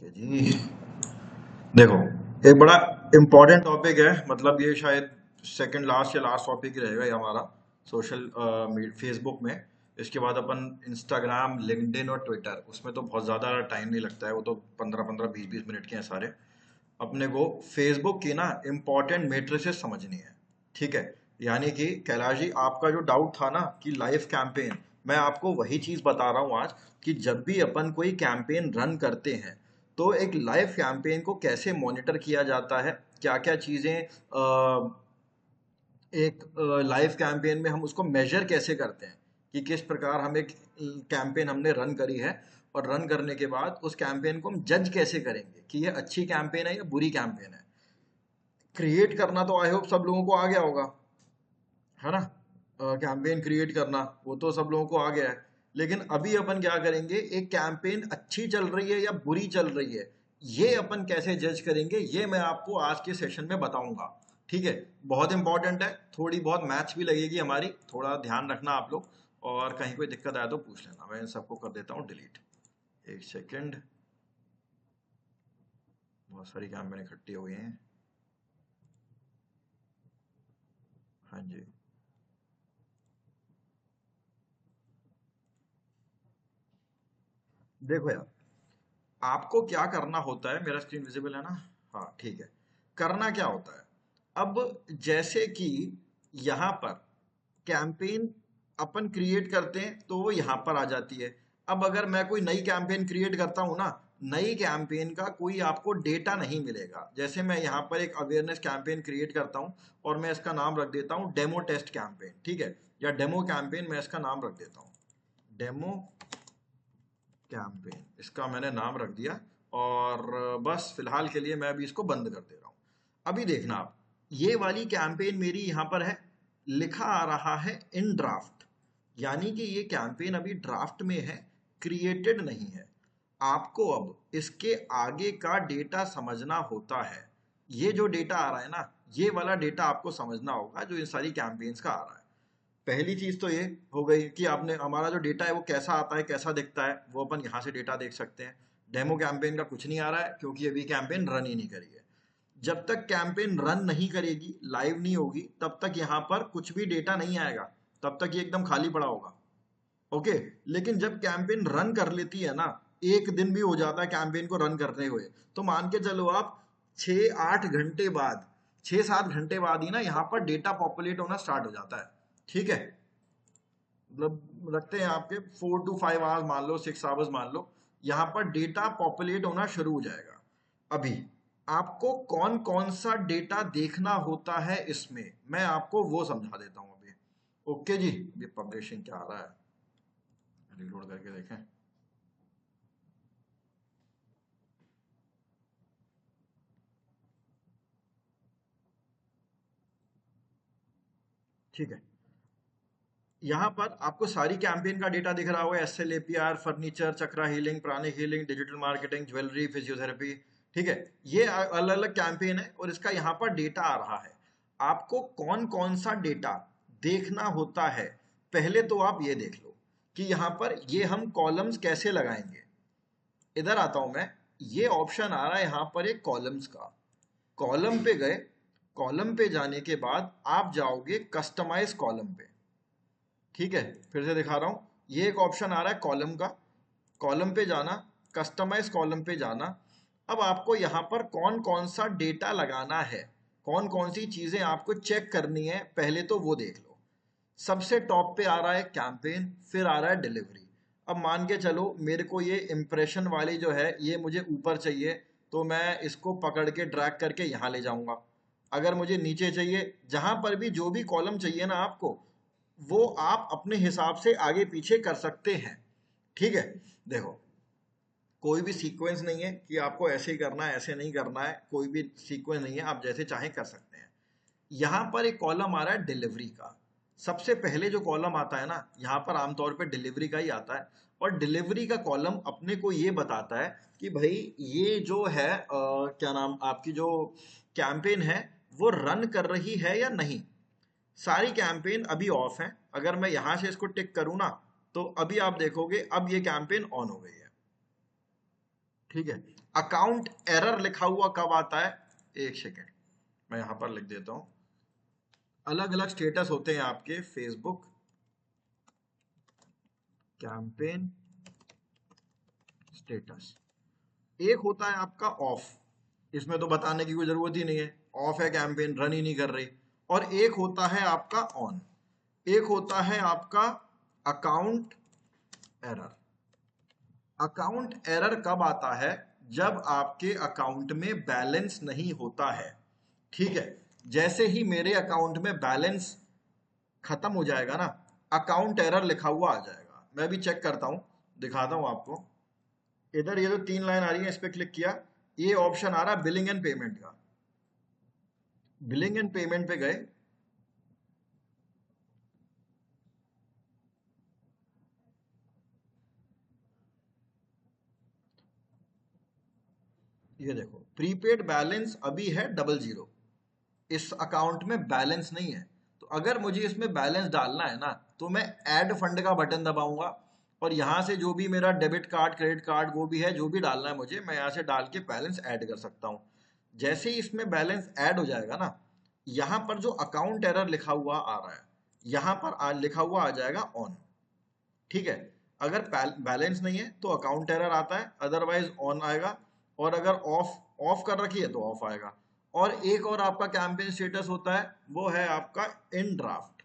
Okay जी। देखो, एक बड़ा इम्पोर्टेंट टॉपिक है, मतलब ये शायद सेकंड लास्ट या लास्ट टॉपिक ही रहेगा ये हमारा सोशल फेसबुक में। इसके बाद अपन इंस्टाग्राम, लिंक्डइन और ट्विटर, उसमें तो बहुत ज़्यादा टाइम नहीं लगता है, वो तो 15-15 20-20 मिनट के हैं सारे। अपने को फेसबुक की ना इम्पोर्टेंट मेट्रिसेस समझनी है। ठीक है, यानी कि कैलाश जी, आपका जो डाउट था ना कि लाइव कैंपेन, मैं आपको वही चीज बता रहा हूँ आज कि जब भी अपन कोई कैंपेन रन करते हैं तो एक लाइव कैंपेन को कैसे मॉनिटर किया जाता है, क्या क्या चीजें एक लाइव कैंपेन में हम उसको मेजर कैसे करते हैं कि किस प्रकार हम एक कैंपेन हमने रन करी है, और रन करने के बाद उस कैंपेन को हम जज कैसे करेंगे कि ये अच्छी कैंपेन है या बुरी कैंपेन है। क्रिएट करना तो आई होप सब लोगों को आ गया होगा, है ना। कैंपेन क्रिएट करना वो तो सब लोगों को आ गया है। लेकिन अभी अपन क्या करेंगे, एक कैंपेन अच्छी चल रही है या बुरी चल रही है, ये अपन कैसे जज करेंगे, ये मैं आपको आज के सेशन में बताऊंगा। ठीक है, बहुत इंपॉर्टेंट है, थोड़ी बहुत मैथ्स भी लगेगी हमारी, थोड़ा ध्यान रखना आप लोग। और कहीं कोई दिक्कत आए तो पूछ लेना, मैं इन सबको कर देता हूँ डिलीट। एक सेकेंड, बहुत सारी कैंपेन इकट्ठी हुई हैं। हाँ जी, देखो यार, आपको क्या करना होता है, मेरा स्क्रीन विजिबल है ना। हाँ ठीक है, करना क्या होता है। अब जैसे कि यहाँ पर कैंपेन अपन क्रिएट करते हैं तो वो यहाँ पर आ जाती है। अब अगर मैं कोई नई कैंपेन क्रिएट करता हूँ ना, नई कैंपेन का कोई आपको डेटा नहीं मिलेगा। जैसे मैं यहाँ पर एक अवेयरनेस कैंपेन क्रिएट करता हूँ और मैं इसका नाम रख देता हूँ डेमो टेस्ट कैंपेन, ठीक है, या डेमो कैंपेन मैं इसका नाम रख देता हूँ, डेमो कैंपेन इसका मैंने नाम रख दिया। और बस फिलहाल के लिए मैं अभी इसको बंद कर दे रहा हूँ। अभी देखना आप, ये वाली कैंपेन मेरी यहाँ पर है, लिखा आ रहा है इन ड्राफ्ट, यानी कि ये कैंपेन अभी ड्राफ्ट में है, क्रिएटेड नहीं है। आपको अब इसके आगे का डेटा समझना होता है। ये जो डेटा आ रहा है ना, ये वाला डेटा आपको समझना होगा जो इन सारी कैंपेन्स का आ रहा है। पहली चीज तो ये हो गई कि आपने हमारा जो डेटा है वो कैसा आता है, कैसा दिखता है, वो अपन यहाँ से डेटा देख सकते हैं। डेमो कैंपेन का कुछ नहीं आ रहा है क्योंकि अभी कैंपेन रन ही नहीं करी है। जब तक कैंपेन रन नहीं करेगी, लाइव नहीं होगी, तब तक यहाँ पर कुछ भी डेटा नहीं आएगा, तब तक ये एकदम खाली पड़ा होगा। ओके, लेकिन जब कैंपेन रन कर लेती है ना, एक दिन भी हो जाता है कैंपेन को रन करने हुए, तो मान के चलो आप 6-8 घंटे बाद, 6-7 घंटे बाद ही ना यहाँ पर डेटा पॉपुलेट होना स्टार्ट हो जाता है। ठीक है, मतलब रखते हैं आपके 4 to 5 आवर्स मान लो, 6 आवर्स मान लो, यहाँ पर डेटा पॉपुलेट होना शुरू हो जाएगा। अभी आपको कौन कौन सा डेटा देखना होता है इसमें, मैं आपको वो समझा देता हूँ अभी। ओके जी, ये पब्लिशिंग क्या आ रहा है, रिलोड करके देखें। ठीक है, यहाँ पर आपको सारी कैंपेन का डेटा दिख रहा होगा, SLAPR, furniture, chakra healing, pranic healing, digital marketing, jewellery, physiotherapy. ठीक है, ये अलग अलग कैंपेन है और इसका यहाँ पर डेटा आ रहा है। आपको कौन कौन सा डेटा देखना होता है, पहले तो आप ये देख लो कि यहाँ पर ये हम कॉलम्स कैसे लगाएंगे। इधर आता हूं मैं, ये ऑप्शन आ रहा है यहाँ पर एक कॉलम्स का। कॉलम पे गए, कॉलम पे जाने के बाद आप जाओगे कस्टमाइज कॉलम पे। ठीक है, फिर से दिखा रहा हूं, ये एक ऑप्शन आ रहा है कॉलम का, कॉलम पे जाना, कस्टमाइज कॉलम पे जाना। अब आपको यहाँ पर कौन कौन सा डेटा लगाना है, कौन कौन सी चीजें आपको चेक करनी है, पहले तो वो देख लो। सबसे टॉप पे आ रहा है कैंपेन, फिर आ रहा है डिलीवरी। अब मान के चलो मेरे को ये इंप्रेशन वाली जो है ये मुझे ऊपर चाहिए, तो मैं इसको पकड़ के ड्रैग करके यहाँ ले जाऊंगा। अगर मुझे नीचे चाहिए, जहां पर भी जो भी कॉलम चाहिए ना आपको, वो आप अपने हिसाब से आगे पीछे कर सकते हैं। ठीक है, देखो, कोई भी सीक्वेंस नहीं है कि आपको ऐसे ही करना है ऐसे नहीं करना है, कोई भी सीक्वेंस नहीं है, आप जैसे चाहें कर सकते हैं। यहाँ पर एक कॉलम आ रहा है डिलीवरी का। सबसे पहले जो कॉलम आता है ना, यहाँ पर आमतौर पे डिलीवरी का ही आता है। और डिलीवरी का कॉलम अपने को ये बताता है कि भाई ये जो है क्या नाम, आपकी जो कैंपेन है वो रन कर रही है या नहीं। सारी कैंपेन अभी ऑफ है, अगर मैं यहां से इसको टिक करूं ना, तो अभी आप देखोगे अब ये कैंपेन ऑन हो गई है। ठीक है। अकाउंट एरर लिखा हुआ कब आता है, एक सेकेंड मैं यहां पर लिख देता हूं। अलग अलग स्टेटस होते हैं आपके फेसबुक कैंपेन स्टेटस। एक होता है आपका ऑफ, इसमें तो बताने की कोई जरूरत ही नहीं है, ऑफ है कैंपेन, रन ही नहीं कर रही। और एक होता है आपका ऑन, एक होता है आपका अकाउंट एरर। अकाउंट एरर कब आता है, जब आपके अकाउंट में बैलेंस नहीं होता है। ठीक है, जैसे ही मेरे अकाउंट में बैलेंस खत्म हो जाएगा ना, अकाउंट एरर लिखा हुआ आ जाएगा। मैं भी चेक करता हूं, दिखाता हूं आपको। इधर ये जो 3 लाइन आ रही है, इस पर क्लिक किया, ये ऑप्शन आ रहा है बिलिंग एंड पेमेंट का। बिलिंग एंड पेमेंट पे गए, ये देखो प्रीपेड बैलेंस अभी है 00, इस अकाउंट में बैलेंस नहीं है। तो अगर मुझे इसमें बैलेंस डालना है ना, तो मैं ऐड फंड का बटन दबाऊंगा, और यहां से जो भी मेरा डेबिट कार्ड क्रेडिट कार्ड वो भी है, जो भी डालना है मुझे, मैं यहां से डाल के बैलेंस ऐड कर सकता हूं। जैसे ही इसमें बैलेंस ऐड हो जाएगा ना, यहां पर जो अकाउंट एरर लिखा हुआ आ रहा है, यहां पर लिखा हुआ आ जाएगा ऑन। ठीक है, अगर बैलेंस नहीं है तो अकाउंट एरर आता है, अदरवाइज ऑन आएगा। और अगर ऑफ ऑफ कर रखी है तो ऑफ आएगा। और एक और आपका कैंपेन स्टेटस होता है, वो है आपका इन ड्राफ्ट।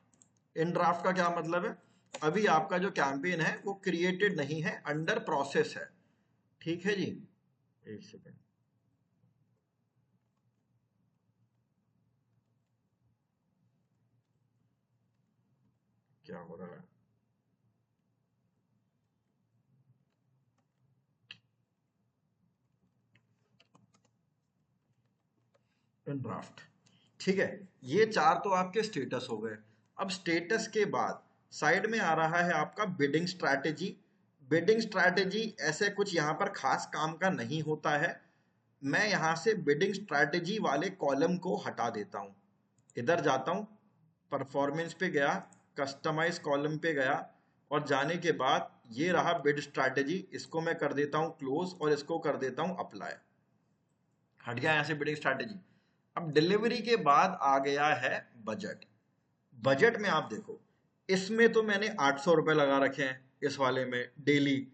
इन ड्राफ्ट का क्या मतलब है, अभी आपका जो कैंपेन है वो क्रिएटेड नहीं है, अंडर प्रोसेस है। ठीक है जी, एक सेकेंड, क्या हो रहा है, इन ड्राफ्ट। ठीक है, ये चार तो आपके स्टेटस हो गए। अब स्टेटस के बाद साइड में आ रहा है आपका बिडिंग स्ट्रैटेजी। बिडिंग स्ट्रैटेजी ऐसे कुछ यहाँ पर खास काम का नहीं होता है। मैं यहाँ से बिडिंग स्ट्रैटेजी वाले कॉलम को हटा देता हूँ, इधर जाता हूँ, परफॉर्मेंस पे गया, कस्टमाइज कॉलम पे गया, और जाने के बाद ये रहा बिड स्ट्रैटेजी, इसको मैं कर देता हूँ क्लोज, और इसको कर देता हूँ अप्लाई। हट गया यहाँ से बिडिंग स्ट्रैटेजी। अब डिलीवरी के बाद आ गया है बजट। बजट में आप देखो, इसमें तो मैंने 800 रुपए लगा रखे हैं, इस वाले में डेली।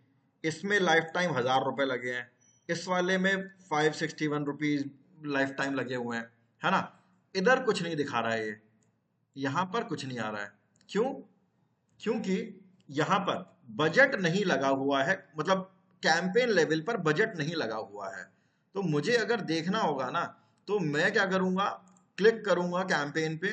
इसमें लाइफ टाइम 1000 रुपए लगे हैं, इस वाले में 561 रुपीज लाइफ टाइम लगे हुए हैं, है ना। इधर कुछ नहीं दिखा रहा है, ये यहां पर कुछ नहीं आ रहा है। क्यों? क्योंकि यहां पर बजट नहीं लगा हुआ है, मतलब कैंपेन लेवल पर बजट नहीं लगा हुआ है। तो मुझे अगर देखना होगा ना, तो मैं क्या करूंगा, क्लिक करूंगा कैंपेन पे,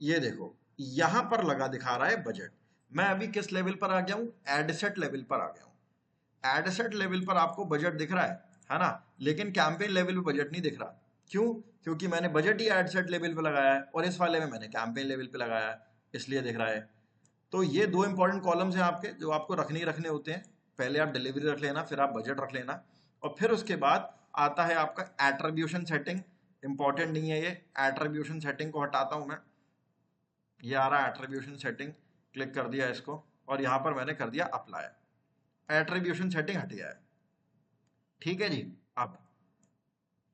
ये देखो यहां पर लगा दिखा रहा है बजट। मैं अभी किस लेवल पर आ गया हूं, एडसेट लेवल पर आ गया हूं। एडसेट लेवल पर आपको बजट दिख रहा है ना, लेकिन कैंपेन लेवल पे बजट नहीं दिख रहा। क्यों? क्योंकि मैंने बजट ही एडसेट लेवल पे लगाया है, और इस वाले में मैंने कैंपेन लेवल पे लगाया है, इसलिए दिख रहा है। तो ये दो इंपॉर्टेंट कॉलम्स हैं आपके, जो आपको रखने ही रखने होते हैं। पहले आप डिलीवरी रख लेना, फिर आप बजट रख लेना, और फिर उसके बाद आता है आपका एट्रीब्यूशन सेटिंग। इंपॉर्टेंट नहीं है ये, एट्रीब्यूशन सेटिंग को हटाता हूं मैं। ये आ रहा है एट्रीब्यूशन सेटिंग, क्लिक कर दिया इसको, और यहां पर मैंने कर दिया अप्लाई। एट्रीब्यूशन सेटिंग हट गया है। ठीक है जी। अब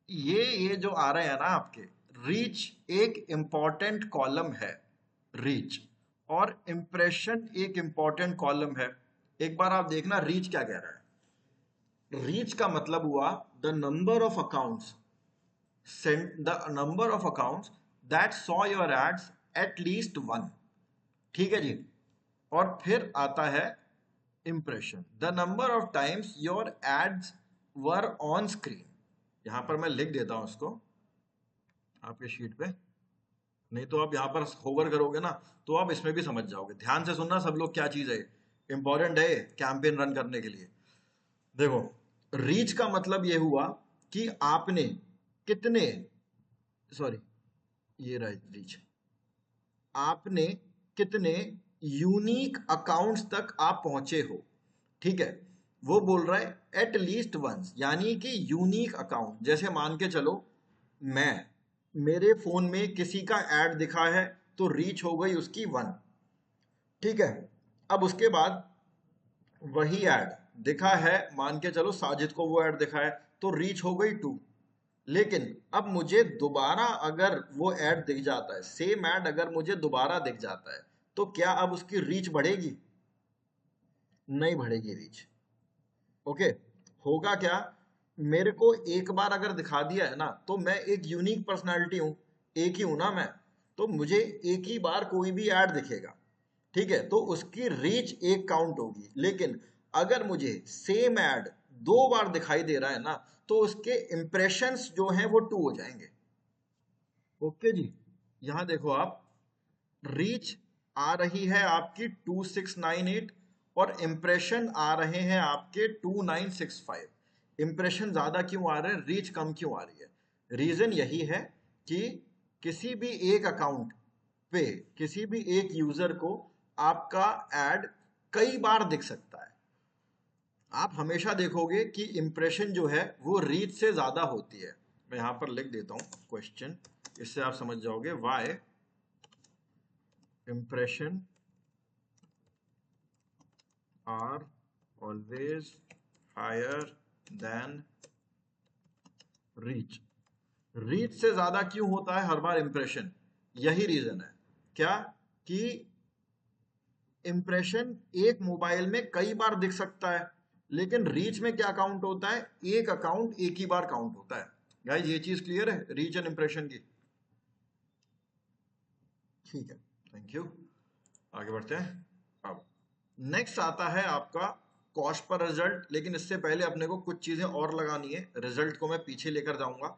ये जो आ रहे हैं ना आपके, रीच एक इंपॉर्टेंट कॉलम है, रीच। और इंप्रेशन एक इंपॉर्टेंट कॉलम है। एक बार आप देखना रीच क्या कह रहा है। रीच का मतलब हुआ the number of accounts, the number of accounts that saw your ads at least one. ठीक है जी। और फिर आता है impression, the number of times your ads were on screen. यहां पर मैं लिख देता हूं इसको आपके शीट पे, नहीं तो आप यहाँ पर होवर करोगे ना, तो आप इसमें भी समझ जाओगे। ध्यान से सुनना सब लोग, क्या चीज है, इंपॉर्टेंट है कैंपेन रन करने के लिए। देखो, रीच का मतलब ये हुआ कि आपने कितने, सॉरी ये रहा रीच, आपने कितने यूनिक अकाउंट्स तक आप पहुंचे हो। ठीक है, वो बोल रहा है एट लीस्ट वंस, यानी कि यूनिक अकाउंट। जैसे मान के चलो, मैं, मेरे फोन में किसी का ऐड दिखा है, तो रीच हो गई उसकी 1। ठीक है, अब उसके बाद वही ऐड दिखा है, मान के चलो साजिद को वो ऐड दिखा है, तो रीच हो गई 2। लेकिन अब मुझे दोबारा अगर वो ऐड दिख जाता है, सेम ऐड अगर मुझे दोबारा दिख जाता है, तो क्या अब उसकी रीच बढ़ेगी? नहीं बढ़ेगी रीच। ओके, होगा क्या, मेरे को एक बार अगर दिखा दिया है ना, तो मैं एक यूनिक पर्सनालिटी हूं, एक ही हूं ना मैं, तो मुझे एक ही बार कोई भी ऐड दिखेगा, ठीक है, तो उसकी रीच एक काउंट होगी। लेकिन अगर मुझे सेम ऐड 2 बार दिखाई दे रहा है ना, तो उसके इंप्रेशंस जो हैं वो 2 हो जाएंगे। ओके जी, यहां देखो आप, रीच आ रही है आपकी 2698 और इंप्रेशन आ रहे हैं आपके 2965। इंप्रेशन ज्यादा क्यों आ रहे हैं, रीच कम क्यों आ रही है? रीजन यही है कि किसी भी एक अकाउंट पे, किसी भी एक यूजर को आपका एड कई बार दिख सकता है। आप हमेशा देखोगे कि इंप्रेशन जो है वो रीच से ज्यादा होती है। मैं यहां पर लिख देता हूं क्वेश्चन, इससे आप समझ जाओगे why impression are always higher than reach। Reach से ज्यादा क्यों होता है हर बार इंप्रेशन? यही रीजन है क्या, कि इंप्रेशन एक मोबाइल में कई बार दिख सकता है, लेकिन रीच में क्या काउंट होता है, एक अकाउंट एक ही बार काउंट होता है। गाइस ये चीज क्लियर है रीच एंड इंप्रेशन की? ठीक है, थैंक यू। आगे बढ़ते हैं। अब नेक्स्ट आता है आपका कॉस्ट पर रिजल्ट, लेकिन इससे पहले अपने को कुछ चीजें और लगानी है। रिजल्ट को मैं पीछे लेकर जाऊंगा,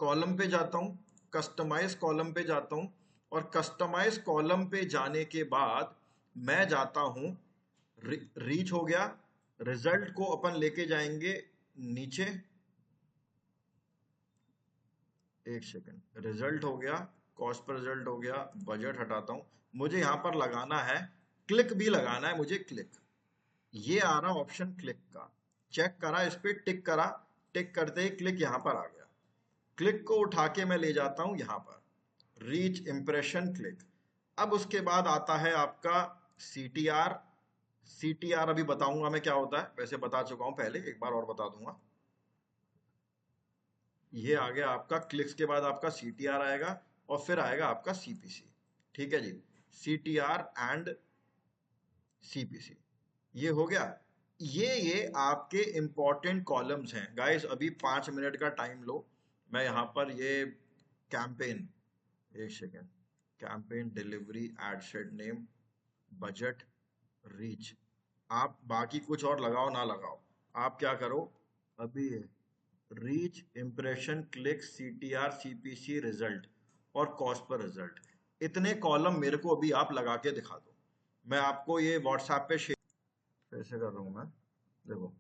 कॉलम पे जाता हूं, कस्टमाइज कॉलम पे जाता हूं, और कस्टमाइज कॉलम पे जाने के बाद मैं जाता हूं, रीच हो गया, रिजल्ट को अपन लेके जाएंगे नीचे, एक सेकंड, रिजल्ट हो गया, कॉस्ट पर रिजल्ट हो गया, बजट हटाता हूं, मुझे यहां पर लगाना है क्लिक भी लगाना है मुझे, क्लिक। ये आ रहा ऑप्शन क्लिक का, चेक करा, इस पे टिक करा, टिक करते ही क्लिक यहां पर आ गया। क्लिक को उठा के मैं ले जाता हूं यहां पर, रीच इंप्रेशन क्लिक। अब उसके बाद आता है आपका CTR। CTR अभी बताऊंगा मैं क्या होता है, वैसे बता चुका हूं पहले, एक बार और बता दूंगा। ये आ गया आपका, क्लिक्स के बाद आपका CTR आएगा, और फिर आएगा आपका CPC। ठीक है जी, CTR एंड CPC, ये हो गया। ये आपके इंपॉर्टेंट कॉलम्स हैं गाइस। अभी 5 मिनट का टाइम लो, मैं यहाँ पर ये कैंपेन, एक second, campaign delivery ad set name budget reach, आप बाकी कुछ और लगाओ ना लगाओ, आप क्या करो अभी, reach impression click CTR CPC result और कॉस्ट पर रिजल्ट, इतने कॉलम मेरे को अभी आप लगा के दिखा दो। मैं आपको ये व्हाट्सएप पे शेयर कैसे कर रहा हूँ मैं, देखो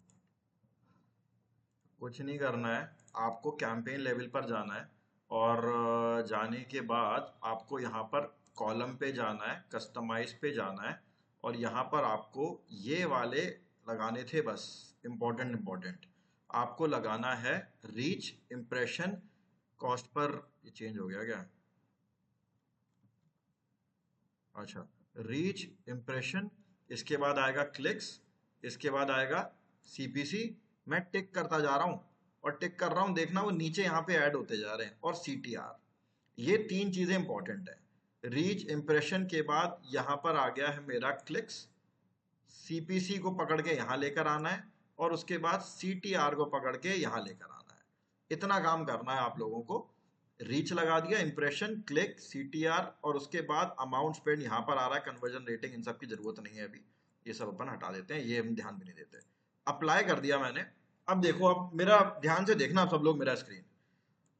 कुछ नहीं करना है, आपको कैंपेन लेवल पर जाना है, और जाने के बाद आपको यहाँ पर कॉलम पे जाना है, कस्टमाइज पे जाना है, और यहाँ पर आपको ये वाले लगाने थे बस, इम्पोर्टेंट इम्पोर्टेंट आपको लगाना है, रीच इम्प्रेशन कॉस्ट पर। ये चेंज हो गया क्या, अच्छा, रीच इम्प्रेशन, इसके बाद आएगा क्लिक्स, इसके बाद आएगा CPC। मैं टिक करता जा रहा हूं, और टिक कर रहा हूं, देखना वो नीचे यहाँ पे ऐड होते जा रहे हैं, और CTR। ये 3 चीजें इंपॉर्टेंट है। रीच इम्प्रेशन के बाद यहाँ पर आ गया है मेरा क्लिक्स, CPC को पकड़ के यहाँ लेकर आना है, और उसके बाद CTR को पकड़ के यहाँ लेकर आना है। इतना काम करना है आप लोगों को। रीच लगा दिया, इंप्रेशन, क्लिक, CTR, और उसके बाद अमाउंट स्पेंड यहाँ पर आ रहा है, कन्वर्जन रेटिंग, इन सब की जरूरत नहीं है अभी, ये सब अपन हटा देते हैं, ये हम ध्यान भी नहीं देते। अप्लाई कर दिया मैंने। अब देखो, अब मेरा ध्यान से देखना आप सब लोग, मेरा स्क्रीन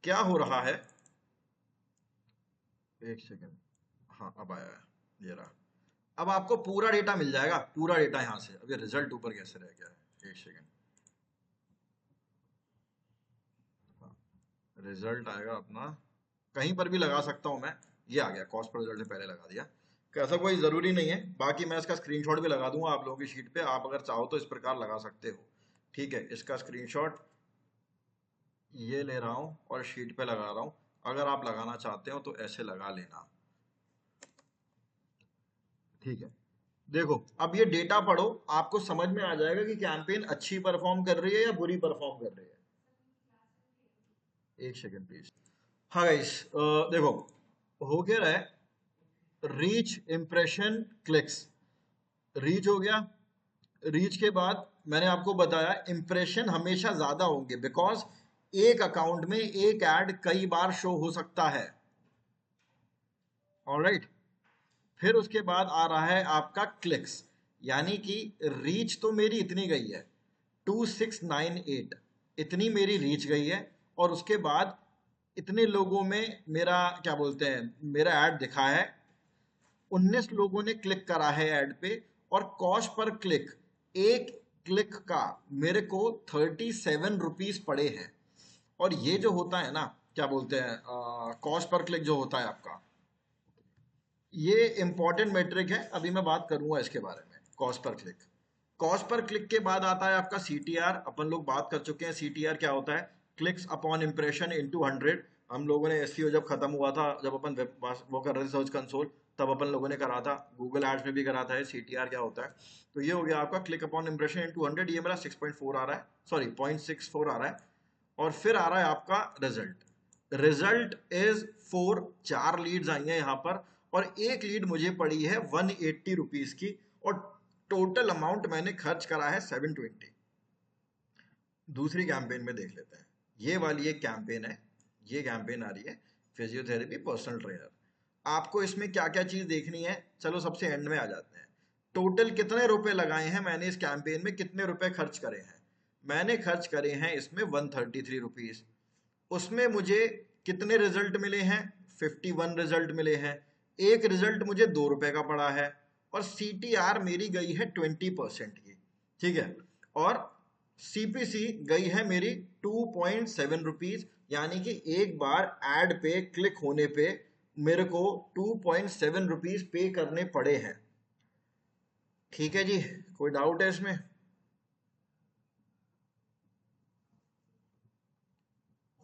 क्या हो रहा है, एक सेकेंड, हाँ अब आया है, ये रहा। अब आपको पूरा डेटा मिल जाएगा, पूरा डेटा यहाँ से। अब ये रिजल्ट ऊपर कैसे रह गया है, एक सेकेंड, रिजल्ट आएगा अपना, कहीं पर भी लगा सकता हूं मैं, ये आ गया, कॉस्ट पर रिजल्ट से पहले लगा दिया। ऐसा कोई जरूरी नहीं है, बाकी मैं इसका स्क्रीनशॉट भी लगा दूंगा आप लोगों की शीट पे, आप अगर चाहो तो इस प्रकार लगा सकते हो। ठीक है, इसका स्क्रीनशॉट ये ले रहा हूं और शीट पे लगा रहा हूं, अगर आप लगाना चाहते हो तो ऐसे लगा लेना। ठीक है, देखो अब ये डेटा पढ़ो, आपको समझ में आ जाएगा कि कैंपेन अच्छी परफॉर्म कर रही है या बुरी परफॉर्म कर रही है। एक सेकंड प्लीज। हाँ गाइस, देखो हो क्या रहा है, रीच, इंप्रेशन, क्लिक्स। रीच हो गया। रीच के बाद मैंने आपको बताया इंप्रेशन हमेशा ज्यादा होंगे, बिकॉज एक अकाउंट में एक ऐड कई बार शो हो सकता है। ऑलराइट। फिर उसके बाद आ रहा है आपका क्लिक्स, यानी कि रीच तो मेरी इतनी गई है 2698, इतनी मेरी रीच गई है। और उसके बाद इतने लोगों में मेरा क्या बोलते हैं, मेरा ऐड दिखा है, 19 लोगों ने क्लिक करा है ऐड पे। और कॉस्ट पर क्लिक, एक क्लिक का मेरे को 37 रुपीज पड़े हैं। और ये जो होता है ना, क्या बोलते हैं, कॉस्ट पर क्लिक जो होता है आपका, ये इंपॉर्टेंट मेट्रिक है, अभी मैं बात करूंगा इसके बारे में। Cost per click, cost per click के बाद आता है आपका सीटीआर। अपन लोग बात कर चुके हैं सीटीआर क्या होता है, क्लिक्स अपॉन इंप्रेशन इनटू 100। हम लोगों ने एसईओ जब खत्म हुआ था, जब अपन वो कर रहे थे सर्च कंसोल, तब अपन लोगों ने करा था, गूगल एड्स में भी करा था सीटीआर क्या होता है। तो ये हो गया आपका क्लिक अपॉन इंप्रेशन इनटू 100, ये मेरा 6.4 आ रहा है, सॉरी 0.64 आ रहा है। और फिर आ रहा है आपका रिजल्ट। रिजल्ट इज 4, 4 लीड्स आई हैं यहाँ पर, और एक लीड मुझे पड़ी है 180 रुपीज की, और टोटल अमाउंट मैंने खर्च करा है 720। दूसरी कैंपेन में देख लेते हैं। ये वाली एक कैंपेन है, ये कैंपेन आ रही है फिजियोथेरेपी पर्सनल ट्रेनर। आपको इसमें क्या क्या चीज देखनी है, चलो सबसे एंड में आ जाते हैं। टोटल कितने रुपए लगाए हैं मैंने इस कैंपेन में, कितने रुपए खर्च करे हैं। मैंने खर्च करे हैं इसमें 133 रुपीज। उसमें मुझे कितने रिजल्ट मिले हैं, 51 रिजल्ट मिले हैं। एक रिजल्ट मुझे 2 रुपए का पड़ा है। और सीटीआर मेरी गई है 20% की, ठीक है। और सीपीसी गई है मेरी 2.7 रुपीज, यानी कि एक बार एड पे क्लिक होने पे मेरे को 2.7 रुपीज पे करने पड़े हैं। ठीक है जी, कोई डाउट है इसमें?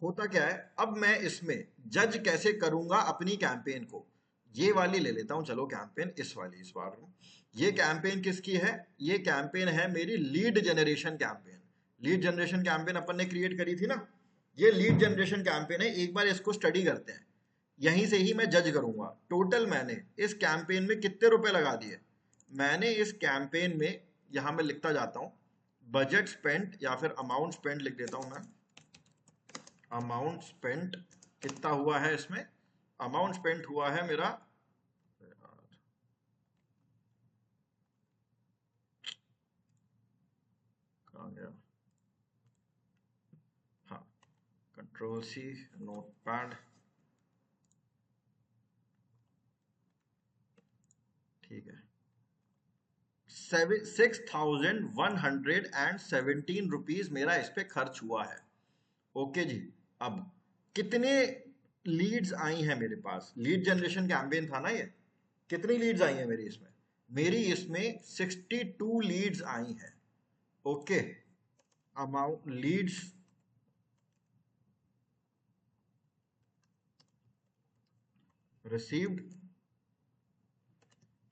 होता क्या है, अब मैं इसमें जज कैसे करूंगा अपनी कैंपेन को। ये वाली ले लेता हूं, चलो कैंपेन इस वाली, इस बार में ये कैंपेन किसकी है, ये कैंपेन है मेरी lead generation campaign. Lead generation campaign अपन ने क्रिएट करी थी ना, ये लीड जनरेशन कैंपेन है। एक बार इसको स्टडी करते हैं, यहीं से ही मैं जज करूंगा टोटल मैंने इस कैंपेन में कितने रुपए लगा दिए। मैंने इस कैंपेन में, यहां मैं लिखता जाता हूं, बजट स्पेंट या फिर अमाउंट स्पेंट लिख देता हूं मैं। अमाउंट स्पेंट कितना हुआ है इसमें, अमाउंट स्पेंट हुआ है मेरा, कहाँ गया, हाँ, कंट्रोल सी, नोट पैड, ठीक है। 6117 रुपीज मेरा इस पे खर्च हुआ है। ओके जी। अब कितने लीड्स आई हैं मेरे पास, लीड जनरेशन कैंपेन था ना ये, कितनी लीड्स आई हैं मेरी इसमें, मेरी इसमें 62 लीड्स आई हैं। ओके, अमाउंट लीड्स रिसीव्ड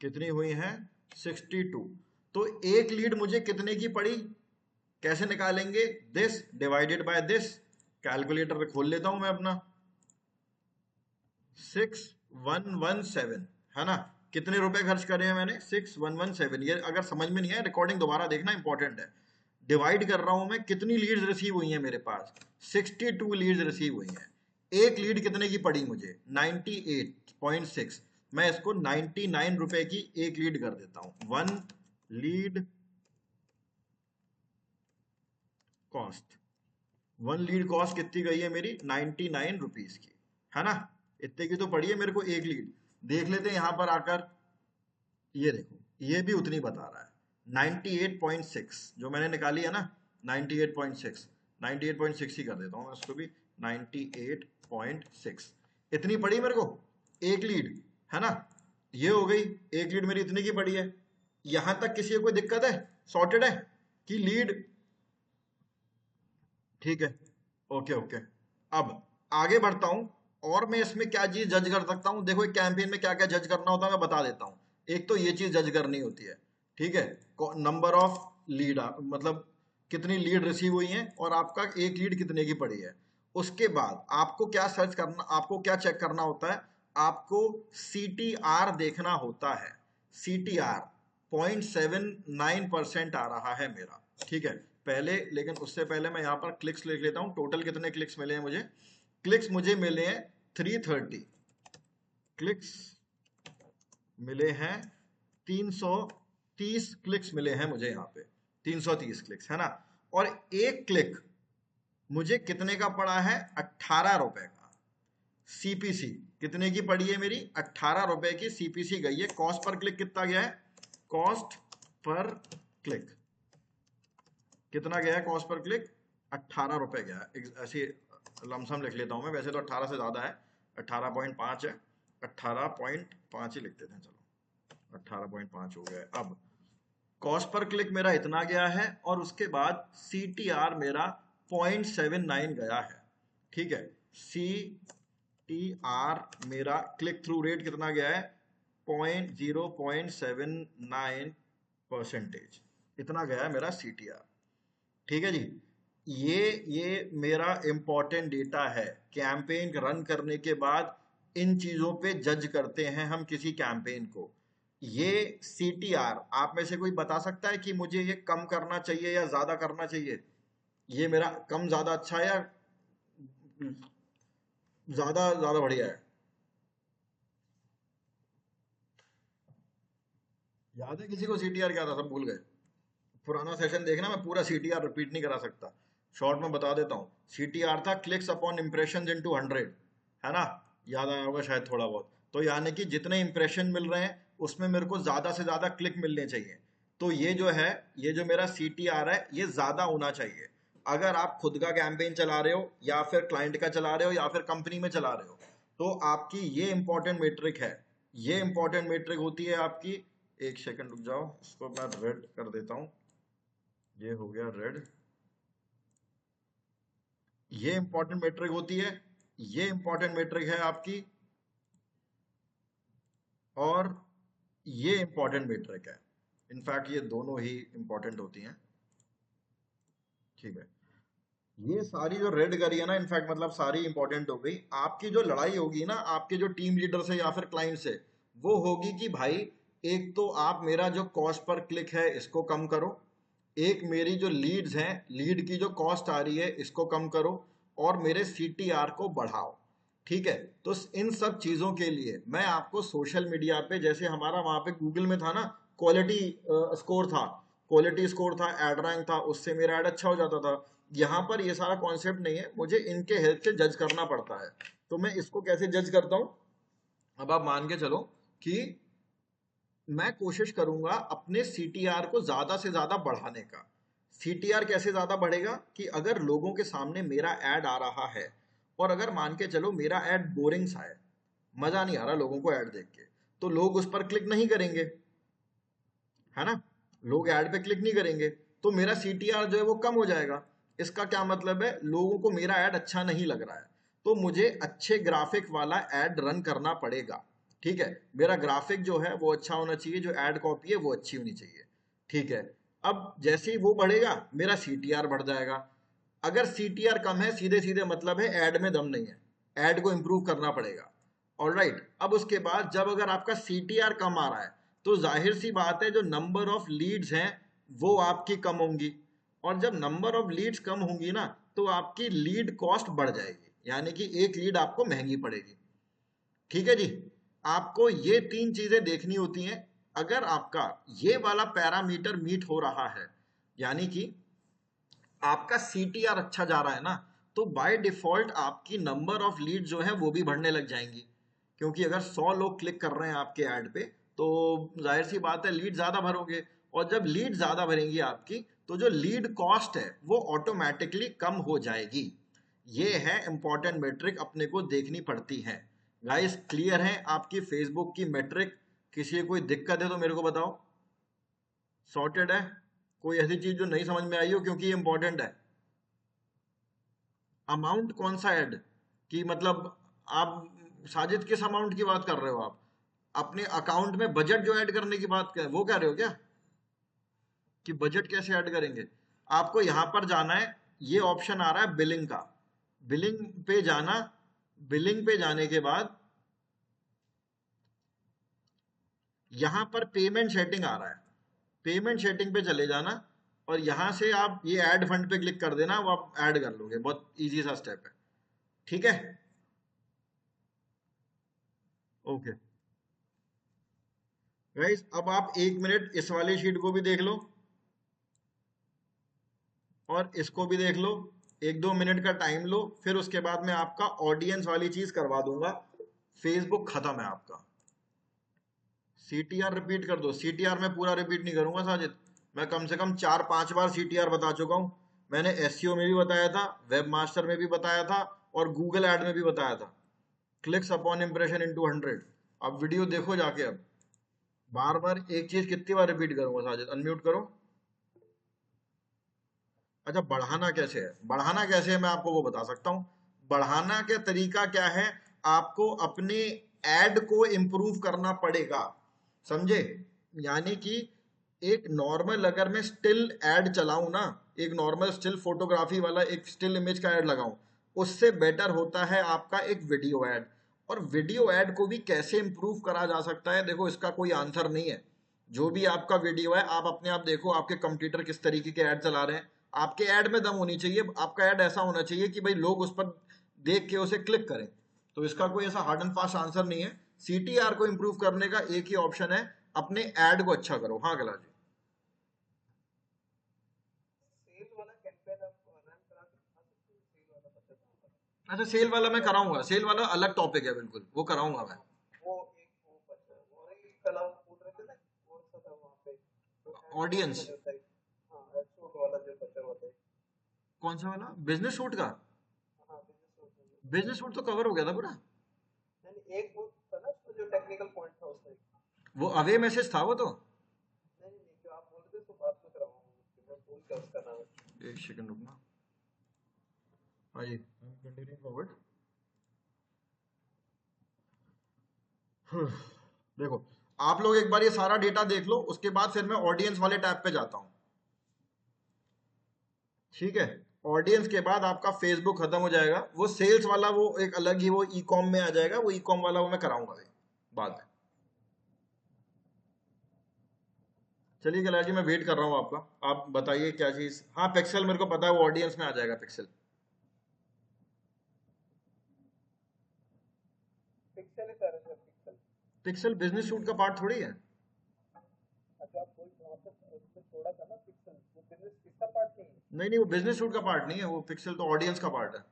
कितनी हुई हैं, 62। तो एक लीड मुझे कितने की पड़ी, कैसे निकालेंगे, this divided by this. Calculator खोल लेता हूं मैं अपना, 6117, है ना। कितने रुपए खर्च करे हैं मैंने, 6117। ये अगर समझ में नहीं आया, रिकॉर्डिंग दोबारा देखना इंपॉर्टेंट है। डिवाइड कर रहा हूं मैं, कितनी लीड्स रिसीव हुई हैं मेरे पास, 62 लीड्स रिसीव हुई हैं। एक लीड कितने की पड़ी मुझे, 98.6। मैं इसको 99 रुपए की एक लीड कर देता हूं। One lead cost, one lead cost कितनी गई है मेरी, 99 रुपीज की, है ना। इतने की तो पड़ी है मेरे को एक लीड। देख लेते हैं यहां पर आकर, ये देखो ये भी उतनी बता रहा है, 98.6 जो मैंने निकाली है ना, 98.6, 98.6 ही कर देता हूँ मैं उसको भी, 98.6 इतनी पड़ी मेरे को एक लीड, है ना। ये हो गई, एक लीड मेरी इतनी की पड़ी है। यहां तक किसी को कोई दिक्कत है, सॉर्टेड है कि लीड, ठीक है। Okay okay. अब आगे बढ़ता हूं, और मैं इसमें क्या चीज जज कर सकता हूं। देखो एक कैंपेन में क्या क्या जज करना होता है मैं बता देता हूं। एक तो ये चीज जज करनी होती है, ठीक है, नंबर ऑफ लीड, मतलब कितनी लीड रिसीव हुई हैं और आपका एक लीड कितने की पड़ी है। उसके बाद आपको क्या सर्च करना, आपको क्या चेक करना होता है, आपको CTR देखना होता है। CTR 0.79% आ रहा है मेरा, ठीक है। पहले, लेकिन उससे पहले मैं यहाँ पर क्लिक्स लिख लेता हूँ। टोटल कितने क्लिक्स मिले हैं मुझे? क्लिक्स मुझे मिले हैं 330 क्लिक्स मिले हैं, 330 क्लिक्स मिले हैं मुझे यहाँ पे, 330 क्लिक्स है ना। और एक क्लिक मुझे कितने का पड़ा है? 18 रुपए का। CPC कितने की पड़ी है मेरी? 18 रुपए की CPC गई है। कॉस्ट पर क्लिक कितना गया है? कॉस्ट पर क्लिक कितना गया है? कॉस्ट पर क्लिक 18 रुपए गया है। ऐसे लमसम लिख लेता हूं मैं, वैसे तो 18 से ज्यादा है, 18.5 है, 18.5 ही लिखते थे, चलो 18.5 हो गया है। अब कॉस्ट पर क्लिक मेरा इतना गया है और उसके बाद CTR मेरा 0.79 गया है, ठीक है। CTR मेरा क्लिक थ्रू रेट कितना गया है? 0.79%, इतना गया है मेरा CTR, ठीक है जी। ये मेरा इंपॉर्टेंट डेटा है। कैंपेन रन करने के बाद इन चीजों पे जज करते हैं हम किसी कैंपेन को। ये CTR, आप में से कोई बता सकता है कि मुझे ये कम करना चाहिए या ज्यादा करना चाहिए? ये मेरा कम ज्यादा अच्छा है या ज्यादा ज्यादा बढ़िया है? याद है किसी को CTR क्या था? सब भूल गए। पुराना सेशन देखना, मैं पूरा CTR रिपीट नहीं करा सकता, शॉर्ट में बता देता हूँ। CTR था क्लिक्स अपॉन इम्प्रेशन इनटू 100, है ना? याद आया होगा शायद थोड़ा बहुत। तो यानी कि जितने इंप्रेशन मिल रहे हैं उसमें मेरे को ज्यादा से ज्यादा क्लिक मिलने चाहिए। तो ये जो है, ये जो मेरा CTR है, ये ज्यादा होना चाहिए। अगर आप खुद का कैंपेन चला रहे हो या फिर क्लाइंट का चला रहे हो या फिर कंपनी में चला रहे हो, तो आपकी ये इंपॉर्टेंट मेट्रिक है। ये इंपॉर्टेंट मेट्रिक होती है आपकी। एक सेकंड रुक जाओ, इसको मैं रेड कर देता हूँ। ये हो गया रेड। ये इंपॉर्टेंट मेट्रिक होती है, ये इंपॉर्टेंट मेट्रिक है आपकी, और ये इंपॉर्टेंट मेट्रिक है। इनफैक्ट ये दोनों ही इंपॉर्टेंट होती हैं, ठीक है। ये सारी जो रेड करी है ना, इनफैक्ट मतलब सारी इंपॉर्टेंट हो गई। आपकी जो लड़ाई होगी ना आपके जो टीम लीडर से या फिर क्लाइंट से, वो होगी कि भाई एक तो आप मेरा जो कॉस्ट पर क्लिक है इसको कम करो, एक मेरी जो लीड्स हैं, लीड की जो कॉस्ट आ रही है इसको कम करो, और मेरे CTR को बढ़ाओ, ठीक है। तो इन सब चीजों के लिए मैं आपको सोशल मीडिया पे, जैसे हमारा वहां पे गूगल में था ना, क्वालिटी स्कोर था, क्वालिटी स्कोर था, एड रैंक था, उससे मेरा एड अच्छा हो जाता था। यहाँ पर ये सारा कॉन्सेप्ट नहीं है, मुझे इनके हेल्प से जज करना पड़ता है। तो मैं इसको कैसे जज करता हूँ? अब आप मान के चलो कि मैं कोशिश करूंगा अपने CTR को ज्यादा से ज्यादा बढ़ाने का। CTR कैसे ज्यादा बढ़ेगा? कि अगर लोगों के सामने मेरा ऐड आ रहा है, और अगर मान के चलो मेरा ऐड बोरिंग सा है, मजा नहीं आ रहा लोगों को ऐड देख के, तो लोग उस पर क्लिक नहीं करेंगे, है ना? लोग ऐड पे क्लिक नहीं करेंगे, तो मेरा CTR जो है वो कम हो जाएगा। इसका क्या मतलब है? लोगों को मेरा ऐड अच्छा नहीं लग रहा है, तो मुझे अच्छे ग्राफिक वाला ऐड रन करना पड़ेगा, ठीक है। मेरा ग्राफिक जो है वो अच्छा होना चाहिए, जो ऐड कॉपी है वो अच्छी होनी चाहिए, ठीक है। अब जैसे ही वो बढ़ेगा मेरा CTR बढ़ जाएगा। अगर CTR कम है, सीधे सीधे मतलब है ऐड में दम नहीं है, ऐड को इंप्रूव करना पड़ेगा। ऑलराइट, अब उसके बाद जब अगर आपका CTR कम आ रहा है, तो जाहिर सी बात है जो नंबर ऑफ लीड्स हैं वो आपकी कम होंगी, और जब नंबर ऑफ लीड्स कम होंगी ना, तो आपकी लीड कॉस्ट बढ़ जाएगी, यानी कि एक लीड आपको महंगी पड़ेगी, ठीक है जी। आपको ये तीन चीजें देखनी होती हैं। अगर आपका ये वाला पैरामीटर मीट हो रहा है, यानी कि आपका CTR अच्छा जा रहा है ना, तो बाय डिफॉल्ट आपकी नंबर ऑफ लीड जो है वो भी बढ़ने लग जाएंगी, क्योंकि अगर 100 लोग क्लिक कर रहे हैं आपके ऐड पे, तो जाहिर सी बात है लीड ज्यादा भरोगे, और जब लीड ज्यादा भरेंगी आपकी, तो जो लीड कॉस्ट है वो ऑटोमेटिकली कम हो जाएगी। ये है इंपॉर्टेंट मेट्रिक, अपने को देखनी पड़ती है। गाइस क्लियर है आपकी फेसबुक की मेट्रिक? किसी को कोई दिक्कत है तो मेरे को बताओ। सॉर्टेड है? कोई ऐसी चीज जो नहीं समझ में आई हो, क्योंकि ये इंपॉर्टेंट है। अमाउंट कौन सा ऐड? कि मतलब आप साजिद किस अमाउंट की बात कर रहे हो? आप अपने अकाउंट में बजट जो ऐड करने की बात कर वो कह रहे हो क्या? कि बजट कैसे ऐड करेंगे। आपको यहां पर जाना है, ये ऑप्शन आ रहा है बिलिंग का, बिलिंग पे जाना। बिलिंग पे जाने के बाद यहां पर पेमेंट सेटिंग आ रहा है, पेमेंट सेटिंग पे चले जाना और यहां से आप ये ऐड फंड पे क्लिक कर देना, वो आप ऐड कर लोगे, बहुत इजी सा स्टेप है। ठीक है, ओके गाइस, अब आप 1 मिनट इस वाली शीट को भी देख लो और इसको भी देख लो, 1-2 मिनट का टाइम लो, फिर उसके बाद मैं आपका ऑडियंस वाली चीज करवा दूंगा। फेसबुक खत्म है आपका। सीटीआर रिपीट कर दो। सीटीआर मैं पूरा रिपीट नहीं करूंगा साजिद, मैं कम से कम 4-5 बार सीटीआर बता चुका हूं। मैंने एसईओ में भी बताया था, वेब मास्टर में भी बताया था और गूगल ऐड में भी बताया था। Clicks upon impression into 100। अब वीडियो देखो जाके। अब बार बार एक चीज कितनी बार रिपीट करूंगा साजिद, अनम्यूट करो। अच्छा, बढ़ाना कैसे है, बढ़ाना कैसे है मैं आपको वो बता सकता हूँ। बढ़ाना का तरीका क्या है, आपको अपने ऐड को इम्प्रूव करना पड़ेगा, समझे। यानी कि एक नॉर्मल अगर मैं स्टिल ऐड चलाऊं ना, एक नॉर्मल स्टिल फोटोग्राफी वाला एक स्टिल इमेज का ऐड लगाऊं, उससे बेटर होता है आपका एक वीडियो ऐड। और वीडियो ऐड को भी कैसे इम्प्रूव करा जा सकता है, देखो इसका कोई आंसर नहीं है। जो भी आपका वीडियो है, आप अपने आप देखो आपके कंप्यूटर किस तरीके के ऐड चला रहे हैं। आपके ऐड में दम होनी चाहिए, आपका ऐड ऐसा होना चाहिए कि भाई लोग उस पर देख के उसे क्लिक करें। तो इसका कोई ऐसा हार्ड एंड फास्ट आंसर नहीं है। सीटीआर को इंप्रूव करने का एक ही ऑप्शन है, अपने ऐड को अच्छा करो। हाँ गला जी। अच्छा, सेल वाला मैं कराऊंगा, सेल वाला अलग टॉपिक है, बिल्कुल वो कराऊंगा मैं। ऑडियंस, कौन सा वाला, बिजनेस सूट का? बिजनेस सूट तो कवर हो गया था पूरा। वो अवे मैसेज था वो तो। एक सेकंड रुकना। हाँ जी, कंटिन्यू फॉरवर्ड। देखो, आप लोग एक बार ये सारा डेटा देख लो, उसके बाद फिर मैं ऑडियंस वाले टैब पे जाता हूँ। ठीक है, ऑडियंस के बाद आपका फेसबुक खत्म हो जाएगा, वो सेल्स वाला वो एक अलग ही वो ई कॉम में आ जाएगा, वो ई कॉम वाला वो मैं कराऊंगा अभी बाद में। चलिए कला जी, मैं वेट कर रहा हूँ आपका। आप बताइए क्या चीज। हाँ, पिक्सल मेरे को पता है, वो ऑडियंस में आ जाएगा पिक्सल। पिक्सल बिजनेस सूट का पार्ट थोड़ी है। नहीं नहीं, वो बिजनेस सूट का पार्ट नहीं है, वो पिक्सल तो ऑडियंस का पार्ट है।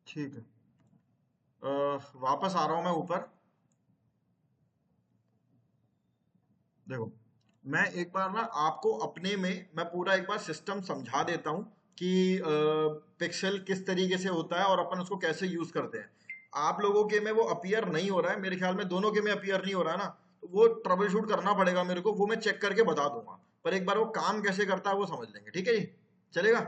ठीक है, वापस आ रहा हूँ मैं ऊपर। देखो, मैं एक बार ना आपको अपने में मैं पूरा एक बार सिस्टम समझा देता हूँ कि पिक्सल किस तरीके से होता है और अपन उसको कैसे यूज करते हैं। आप लोगों के में वो अपीयर नहीं हो रहा है, मेरे ख्याल में दोनों के में अपीयर नहीं हो रहा है ना, तो वो ट्रबल शूट करना पड़ेगा मेरे को, वो मैं चेक करके बता दूंगा। पर एक बार वो काम कैसे करता है वो समझ लेंगे, ठीक है जी, चलेगा।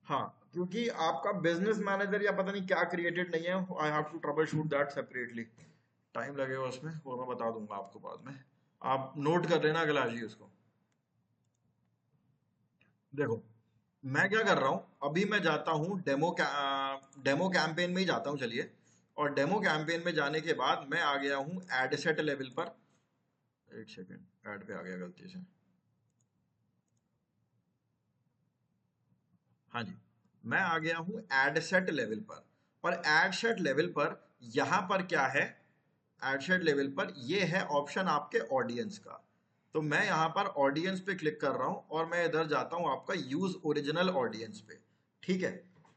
हाँ, क्योंकि आपका बिजनेस मैनेजर या पता नहीं क्या क्रिएटेड नहीं है, I have to troubleshoot that separately. Time लगेगा उसमें, वो मैं बता दूंगा आपको बाद में। आप नोट कर लेना अगला जी उसको। देखो, मैं क्या कर रहा हूँ, अभी मैं जाता हूँ डेमो कैंपेन में ही जाता हूँ, चलिए। और डेमो कैंपेन में जाने के बाद मैं आ गया हूँ एड सेट लेवल पर। एक सेकेंड, ऐड पे आ गया गलती से। हाँ जी, मैं आ गया हूँ एड सेट लेवल पर। और एड सेट लेवल पर यहाँ पर क्या है, एड सेट लेवल पर ये है ऑप्शन आपके ऑडियंस का। तो मैं यहाँ पर ऑडियंस पे क्लिक कर रहा हूँ और मैं इधर जाता हूँ आपका यूज ओरिजिनल ऑडियंस पे। ठीक है,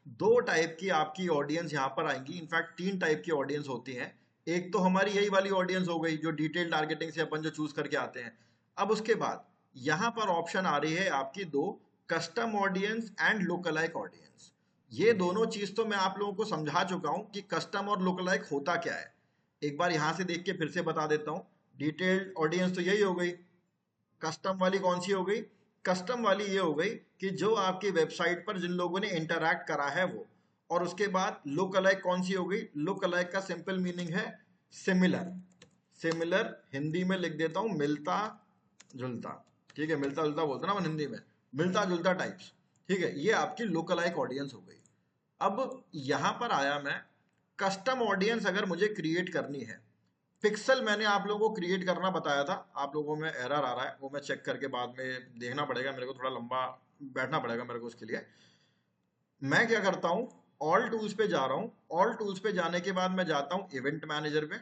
दो टाइप की आपकी ऑडियंस यहाँ पर आएंगी, इनफैक्ट 3 टाइप की ऑडियंस होती हैं। एक तो हमारी यही वाली ऑडियंस हो गई जो डिटेल टारगेटिंग से अपन जो चूज करके आते हैं। अब उसके बाद यहाँ पर ऑप्शन आ रही है आपकी दो, कस्टम ऑडियंस एंड लोकलाइक ऑडियंस। ये दोनों चीज तो मैं आप लोगों को समझा चुका हूँ कि कस्टम और लोकलाइक होता क्या है। एक बार यहां से देख के फिर से बता देता हूँ। डिटेल्ड ऑडियंस तो यही हो गई। कस्टम वाली कौन सी हो गई, कस्टम वाली ये हो गई कि जो आपकी वेबसाइट पर जिन लोगों ने इंटरैक्ट करा है वो। और उसके बाद लुक अलाइक कौन सी हो गई? लुक अलाइक का सिंपल मीनिंग है सिमिलर। सिमिलर हिंदी में लिख देता हूं मिलता जुलता, ठीक है, मिलता जुलता बोलते ना अपन हिंदी में, मिलता जुलता टाइप्स, ठीक है, ये आपकी लुक अलाइक ऑडियंस हो गई। अब यहां पर आया मैं, कस्टम ऑडियंस अगर मुझे क्रिएट करनी है, पिक्सल मैंने आप लोगों को क्रिएट करना बताया था, आप लोगों में एरर आ रहा है वो मैं चेक करके बाद में देखना पड़ेगा, मेरे को थोड़ा लंबा बैठना पड़ेगा मेरे को उसके लिए। मैं क्या करता हूं, ऑल टूल्स पे जा रहा हूं, ऑल टूल्स पे जाने के बाद मैं जाता हूं इवेंट मैनेजर पे,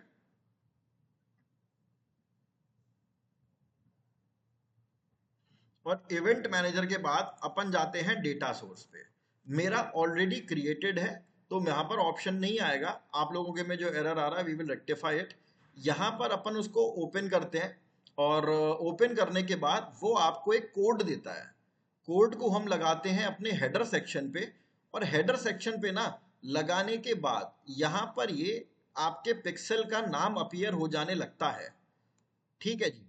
और इवेंट मैनेजर के बाद अपन जाते हैं डेटा सोर्स पे। मेरा ऑलरेडी क्रिएटेड है तो यहाँ पर ऑप्शन नहीं आएगा, आप लोगों के में जो एरर आ रहा है वी विल रेक्टिफाई इट। यहाँ पर अपन उसको ओपन करते हैं, और ओपन करने के बाद वो आपको एक कोड देता है, कोड को हम लगाते हैं अपने हेडर सेक्शन पे, और हेडर सेक्शन पे ना लगाने के बाद यहाँ पर ये आपके पिक्सल का नाम अपीयर हो जाने लगता है, ठीक है जी।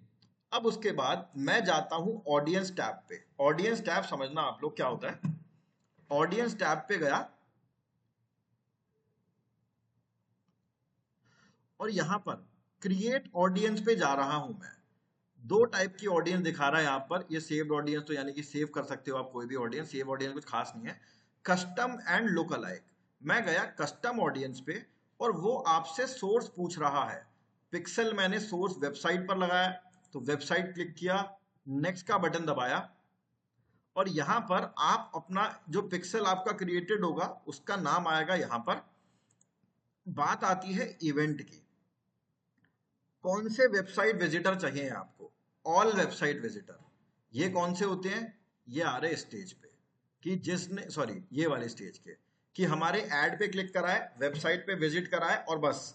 अब उसके बाद मैं जाता हूं ऑडियंस टैब पे। ऑडियंस टैब समझना आप लोग क्या होता है। ऑडियंस टैब पे गया, और यहां पर क्रिएट ऑडियंस पे जा रहा हूं मैं। दो टाइप की ऑडियंस दिखा रहा है यहाँ पर, ये सेव्ड ऑडियंस तो यानी कि सेव कर सकते हो आप कोई भी ऑडियंस, सेव ऑडियंस कुछ खास नहीं है। कस्टम एंड लुक अलाइक, मैं गया कस्टम ऑडियंस पे, और वो आपसे सोर्स पूछ रहा है। पिक्सल मैंने सोर्स वेबसाइट पर लगाया, तो वेबसाइट क्लिक किया, नेक्स्ट का बटन दबाया, और यहां पर आप अपना जो पिक्सल आपका क्रिएटेड होगा उसका नाम आएगा यहां पर। बात आती है इवेंट की, कौन से वेबसाइट विजिटर चाहिए आपको? All website visitor. ये कौन से होते हैं? ये आ रहे स्टेज पे, कि जिसने, सॉरी ये वाले स्टेज के, कि हमारे ऐड पे क्लिक कराए, वेबसाइट पे विजिट कराए और बस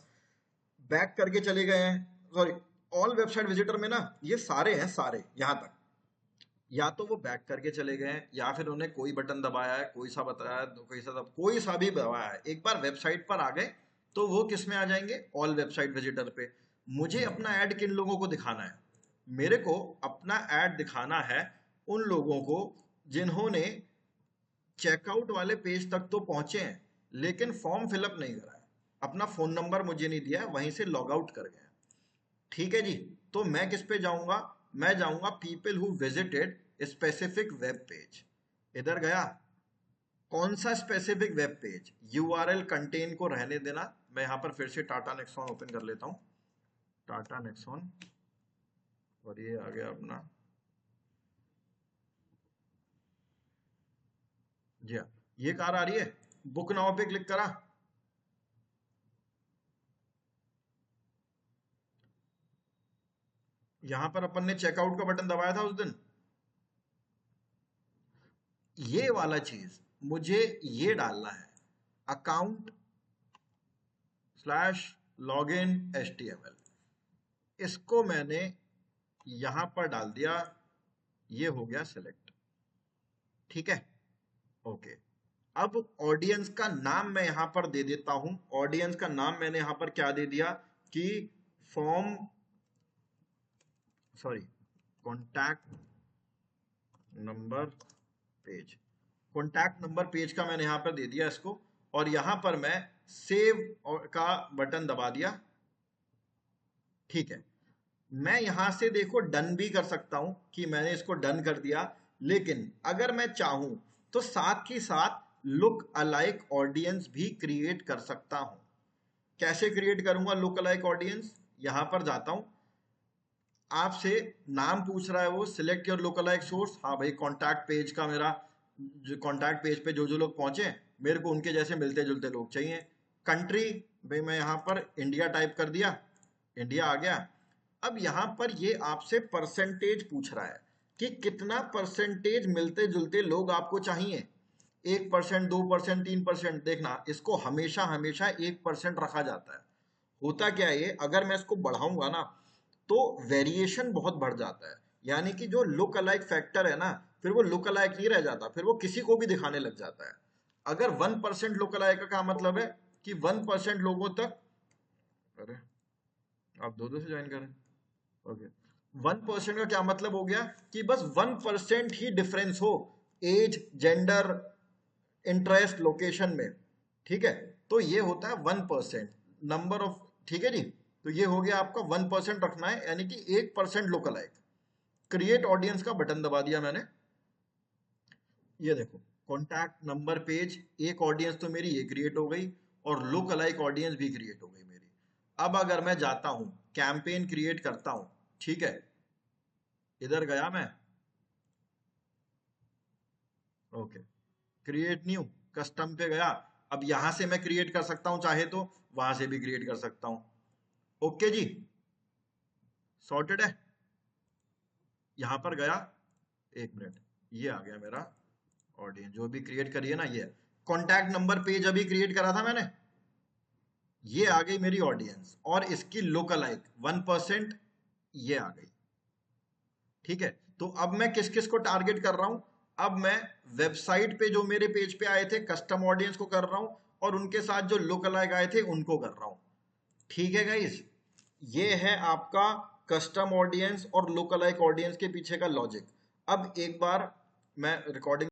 बैक करके चले गए हैं। सॉरी, ऑल वेबसाइट विजिटर में ना ये सारे हैं, सारे यहां तक, या तो वो बैक करके चले गए हैं, या फिर उन्हें कोई बटन दबाया है, कोई सा बताया, कोई सा भी दबाया है, एक बार वेबसाइट पर आ गए तो वो किस में आ जाएंगे? ऑल वेबसाइट विजिटर पे। मुझे अपना ऐड किन लोगों को दिखाना है? मेरे को अपना ऐड दिखाना है उन लोगों को जिन्होंने चेकआउट वाले पेज तक तो पहुंचे हैं लेकिन फॉर्म फिलअप नहीं करा है, अपना फोन नंबर मुझे नहीं दिया है, वहीं से लॉग आउट कर गए, ठीक है जी। तो मैं किस पे जाऊंगा? मैं जाऊंगा people who visited specific web page. इधर गया, कौन सा specific web page? URL contain को रहने देना, मैं यहां पर फिर से टाटा नेक्सॉन ओपन कर लेता हूं, टाटा नेक्सॉन, और ये आ गया अपना, जी हाँ, ये कार आ रही है, बुक नाउ पे क्लिक करा, यहां पर अपन ने चेकआउट का बटन दबाया था उस दिन, ये वाला चीज मुझे ये डालना है, account slash log in HTML, इसको मैंने यहां पर डाल दिया, ये हो गया सिलेक्ट, ठीक है, ओके। अब ऑडियंस का नाम मैं यहां पर दे देता हूं, ऑडियंस का नाम मैंने यहां पर क्या दे दिया कि form, sorry, contact number page, contact number page का मैंने यहां पर दे दिया इसको, और यहां पर मैं सेव का बटन दबा दिया, ठीक है। मैं यहां से देखो डन भी कर सकता हूं कि मैंने इसको डन कर दिया, लेकिन अगर मैं चाहूं तो साथ ही साथ लुक अलाइक ऑडियंस भी क्रिएट कर सकता हूं। कैसे क्रिएट करूंगा लुक अलाइक ऑडियंस? यहां पर जाता हूं, आपसे नाम पूछ रहा है वो, select your look alike source, हाँ भाई कॉन्टैक्ट पेज का मेरा, जो कॉन्टैक्ट पेज पे जो जो लोग पहुंचे मेरे को उनके जैसे मिलते जुलते लोग चाहिए। कंट्री, भाई मैं यहाँ पर इंडिया टाइप कर दिया, इंडिया आ गया। अब यहाँ पर ये आपसे परसेंटेज पूछ रहा है कि कितना परसेंटेज मिलते जुलते लोग आपको चाहिए, 1%, 2%, 3%, देखना इसको हमेशा हमेशा 1% रखा जाता है। होता क्या है ये, अगर मैं इसको बढ़ाऊंगा ना तो वेरिएशन बहुत बढ़ जाता है, यानी कि जो लुक अलाइक फैक्टर है ना, फिर वो लुक अलाइक नहीं रह जाता, फिर वो किसी को भी दिखाने लग जाता है। अगर 1% लुक अलाइक का क्या मतलब है कि 1% लोगों तक, अरे आप दो से ज्वाइन करें, ओके, 1% का क्या मतलब हो गया कि बस 1% ही डिफरेंस हो, एज, जेंडर, इंटरेस्ट, लोकेशन में, ठीक है, तो ये होता है 1% नंबर ऑफ, ठीक है जी। तो ये हो गया आपका 1% रखना है, यानी कि 1% लोकल आइक। क्रिएट ऑडियंस का बटन दबा दिया मैंने, ये देखो कॉन्टैक्ट नंबर पेज, एक ऑडियंस तो मेरी ये क्रिएट हो गई और लुक अलाइक ऑडियंस भी क्रिएट हो गई मेरी। अब अगर मैं जाता हूं कैंपेन क्रिएट करता हूं, ठीक है, इधर गया मैं, ओके, क्रिएट न्यू, कस्टम पे गया। अब यहां से मैं क्रिएट कर सकता हूं, चाहे तो वहां से भी क्रिएट कर सकता हूं। ओके जी, सॉर्टेड है। यहां पर गया, एक मिनट, ये आ गया मेरा ऑडियंस जो भी क्रिएट करी है ना, ये कॉन्टैक्ट नंबर पेज अभी क्रिएट करा था मैंने, ये आ गई मेरी ऑडियंस और इसकी लोकल लाइक 1%, ये आ गई। ठीक है, तो अब मैं किस किस को टारगेट कर रहा हूं, अब मैं वेबसाइट पे जो मेरे पेज पे आए थे कस्टम ऑडियंस को कर रहा हूं, और उनके साथ जो लोकल लाइक आए थे उनको कर रहा हूं। ठीक है गाइस, ये है आपका कस्टम ऑडियंस और लोकल लाइक ऑडियंस के पीछे का लॉजिक। अब एक बार मैं रिकॉर्डिंग